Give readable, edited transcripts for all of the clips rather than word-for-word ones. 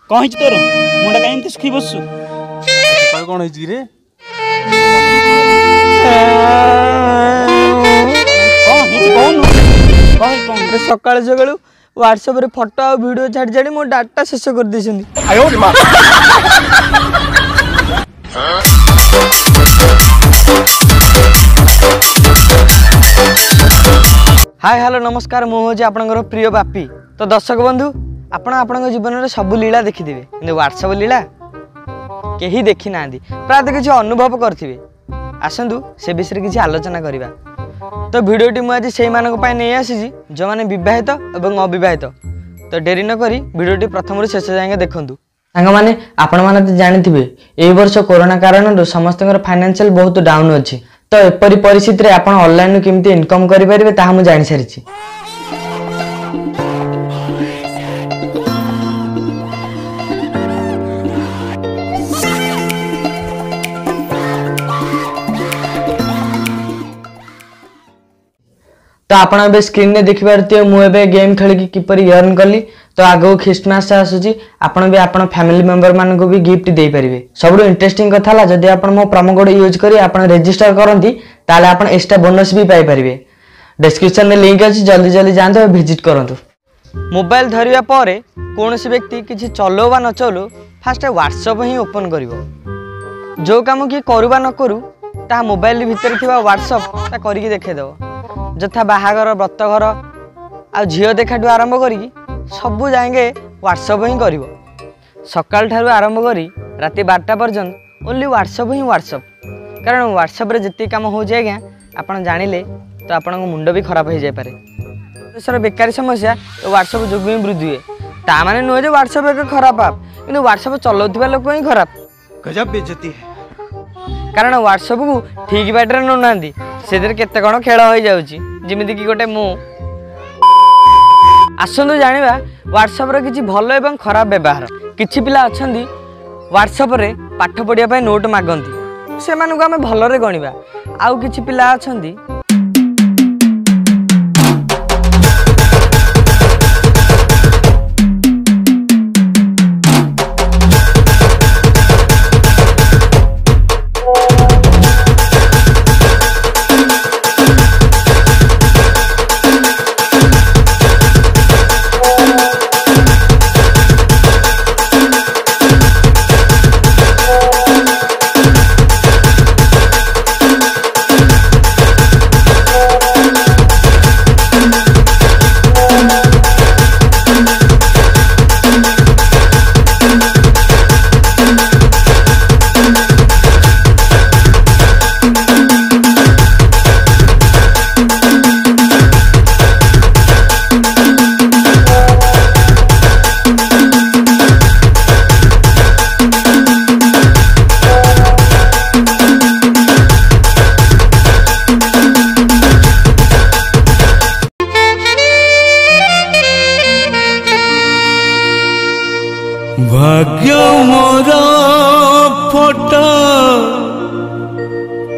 कौन हिच तोर मुंडा काई एंती सुखी बसु सकाळ कोन हिच रे कौन हिच कौन सकाळ सकाळ व्हाट्सएप रे फोटो आ वीडियो छाड़ी छाड़ी मो डाटा शेष कर देछनी आयो रे मां हाय हेलो नमस्कार मु हो आपनकर प्रिय बापी। तो दर्शक बंधु आपण जीवन में सब लीला देखिथे कि व्हाट्सएप लीला कहीं देखी ना प्रायतः किसी अनुभव करेंगे आसतु से विषय किसी आलोचना करवा। तो भिडियोटी मुझे से नहीं आसी जो मैंने विवाहित और अविवाहित। तो डेरी न करी भिडियोटी प्रथम शेष जाए देखूँ मैंने आपण मैंने तो जानी ए वर्ष कोरोना कारण समस्त फाइनेंशियल बहुत डाउन अच्छी। तो एपरी परिस्थिति रे आपण ऑनलाइन केमती इनकम करि परिबे ताहा मु जानि सारिछि। तो आपण एबे स्क्रीन ने देखि पारतियो मु एबे गेम खेल की किपरि अर्न करली। तो आगो ख्रिस्टमास आसुची आपण भी आपण फैमिली मेंबर मान को भी गिफ्ट दे पारिबे। सबरो इंटरेस्टिंग कथा ला जदि आपण मो प्रोमो कोड यूज करी आपण रजिस्टर करंती ताले आपण एक्स्ट्रा बोनस भी पाई पारिबे। डिस्क्रिप्शन में लिंक अछि जल्दी जल्दी जानतो विजिट करंतु। मोबाइल धरिया पारे कोनोसी व्यक्ति किछि चलो बा न चलो फास्ट व्हाट्सएप ही ओपन करिवो। जो काम की करबा न करू ता मोबाइल भितर थिबा व्हाट्सएप ता करी के देखे दो। जथा बाहागर व्रतघर आ झियो देखाठू आरंभ करी सबू जाएंगे व्हाट्सएप ही करिवो। सकाल ठारू आरंभ करी राति 12टा पर्यंत ओनली व्हाट्सएप ही व्हाट्सएप। कारण व्हाट्सएप रे जति काम हो जाएगा आपण जानिले तो आपण मुंड भी खराब हो जाय पारे। देशर बेकारी समस्या तो व्हाट्सएप जोग ही वृद्धि हुए। ता माने नुहे जे व्हाट्सएप एक खराब आप किंतु व्हाट्सएप चलाउथिबा लोक ही खराब। गजब बेइज्जती है। कारण व्हाट्सएप को ठीक बाटरे न नांदी सेदर केते कोन खेल हो जाउची जिमिति कि गोटे मु आसंतु जानिबा व्हाट्सएप रे किछि भलो एवं खराब व्यवहार। किछि पिला अछंदी व्हाट्सएप रे पाठ पढिया पय नोट मागंती से मानु को हमें भलो रे गणिबा। आउ किछि पिला अछंदी भाग्य मोरा फोटा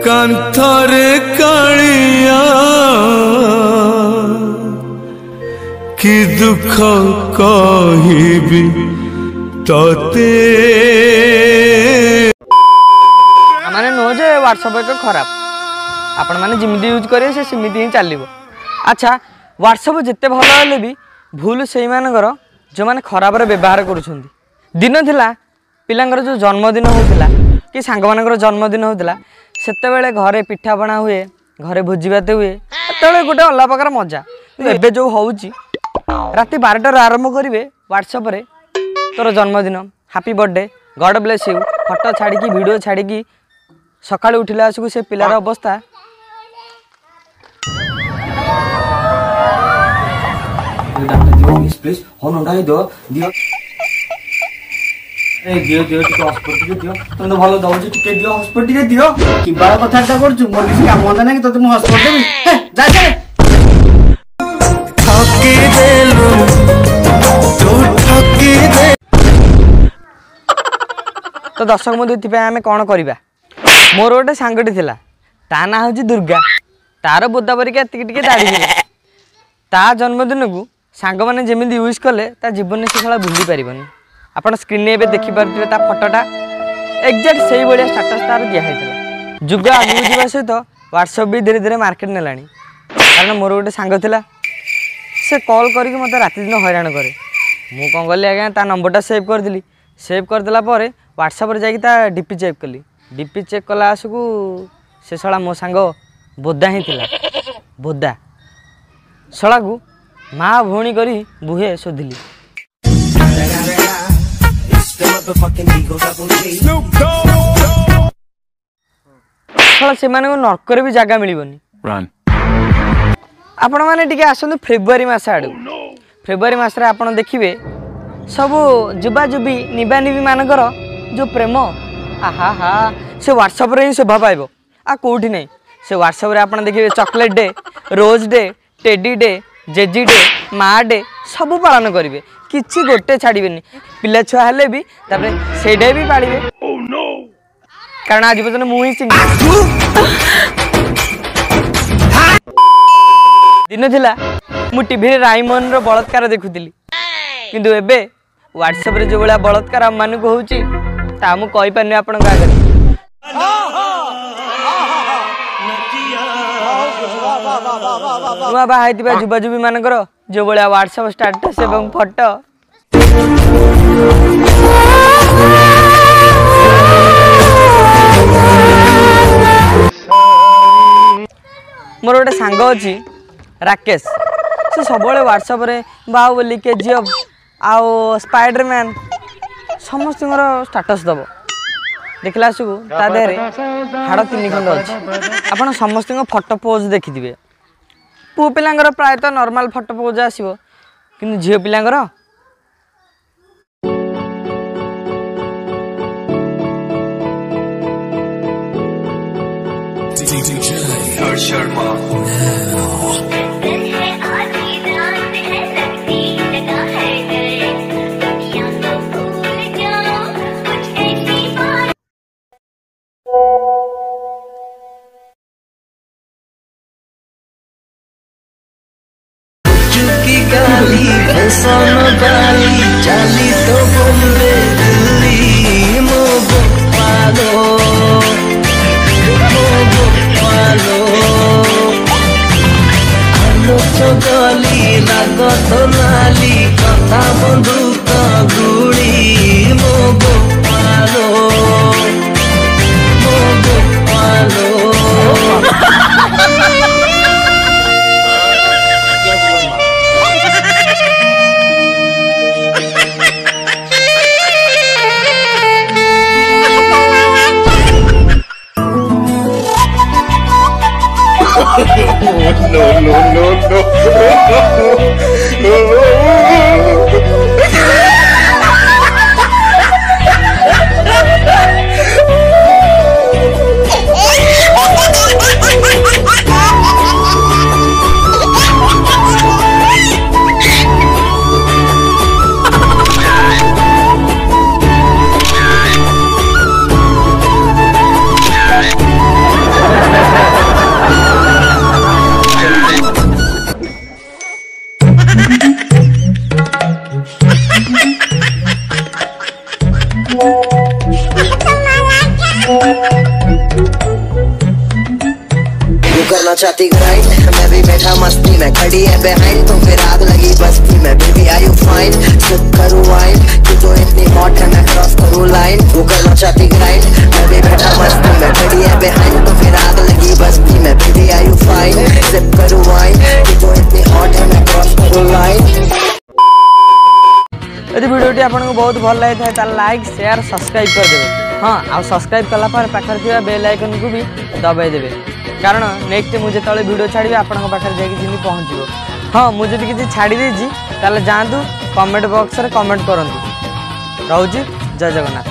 कांथरे कालिया कि दुख कहिबी तते माने नो जे व्हाट्सएप एक खराब आपण माने जिमिति यूज करे से सिमिति ही चलिबो। अच्छा व्हाट्सएप जिते भलो हेले भी भूल सेई मानकर जो माने खराब रे व्यवहार करूछंदी। दिन थिला पिलांगर जो जन्मदिन होतिला कि सांग मानकर जन्मदिन होतिला सेते बेले घरे पिठापଣା हुए घरे भोजी भात हुए तळे गोटे अलग प्रकार मजा। एबे जो होउची राति 12टा रे आरंभ करिवे व्हाट्सएप रे तोर जन्मदिन happy birthday God bless you photo छाड़ी की वीडियो छाड़ी की सकाळ उठिला आसु से पिलार अवस्था प्लीज हो नडाई दो दियो ए दियो दियो टिके हॉस्पिटल दियो तुम तो भलो दउछ टिके दियो हॉस्पिटल दियो कि बाळ कथाटा करछु मोर किसी काम होता ना कि तो तुम हॉस्पिटल देबी जा जा ठकी देलु तू ठकी दे। तो दर्शक बंधु आम कौन करवा मोर गोटे सांगटी थिला ता ना हूँ दुर्गा तार बोदा परिका टिके दाड़ी ता जन्मदिन को सांग मैंने जमी यूज कले ता जीवन से साला भूली पारबनी। आपण स्क्रीन में देखि पारथिबे ता फोटोटा एक्जेक्ट सही भाया स्टाटस तार दिया होता जुग आगे जावा सहित व्हाट्सएप भी धीरे धीरे मार्केट नेलानी कारण मोर गोटे सांग थिला से कॉल करके मत रात दिन हैरान करे मु कौन कली आज्ञा ता नंबरटा सेव करदेली सेव करदेला पर व्हाट्सएप जाकि ता डीपी चेक कली डीपी चेक कला आसकू से शला मो सांग बोदा ही थिला बोदा शला को माँ भौणी करी बुहे शोधिली शला से माने नर्क भी जगह मिलबनी आपण मैंने टिके आसतु फेब्रुआरी मास आड़ फेब्रुआरी मसरे आपण देखिए सब जुबा जुबी निबा निबी मानकर जो प्रेम आहा हा से व्हाट्सएप रे ही शोभा पाइब आ कौटी नहीं से व्हाट्सएप रे आपण देखिए chocolate day rose day teddy day जेजी डे माँ डे सब पालन करेंगे किसी गोटे छाड़बे पिला छुआ हेले भी से डे भी पालिबे कारण आज पर्यटन मुझे दिन थिला मु टीवी राइमन रो बलात्कार देखुली किंतु एबे व्हाट्सएप रे जो बड़ा बलात्कार हम मानक होउची ता मु कहि पानी आपण का करे नुआ बाहाई थिबा जुबा जुबी मानकर जो बड़ा व्हाट्सएप स्टेटस एवं फोटो मोर गोटे सांग अच्छी राकेश से सब व्हाट्सएप रे बाहुबली केजीएफ आउ स्पाइडरमैन समस्त स्टेटस दब देखला सुकू ता देहरे हाड़ 3 खंड अच्छी आपड़ समस्त फोटो पोज देखिथे पु पिलांगर प्रायतः नॉर्मल फोटो पोज आसो कि झील पिलांगर गाली फैशन गाली चाली तो बॉम्बे दिल्ली मो पालो आलो चली लागत नाली कथा बंदूक गुड़ी मो पालो करना चाहती ग्राइंड मैं भी बैठा मस्ती में खड़ी है बिहाइंड तो फिर आग लगी बस्ती में baby are you fine sip करूं वाइन तू तो इतनी हॉट है मैं क्रॉस करूं लाइन वो करना चाहती ग्राइंड मैं भी बैठा मस्ती में खड़ी है बिहाइंड तो फिर आग लगी बस्ती में baby are you fine sip करूं वाइन तू तो इतनी हॉट है मैं क्रॉस करूं लाइन। यदि वीडियोटी आपको बहुत भल लगी था लाइक शेयर सब्सक्राइब कर देवे हाँ आ सब्सक्राइब कला पाखे बेल आइकन को भी दबाई देवे कारण नेक्स्ट मुझे तले वीडियो छाड़ी आपण पाखे जाकि पहुँचो हाँ मुझे किसी छाड़ी जातु कमेंट बॉक्स रे कमेंट करूँ रोज जय जगन्नाथ।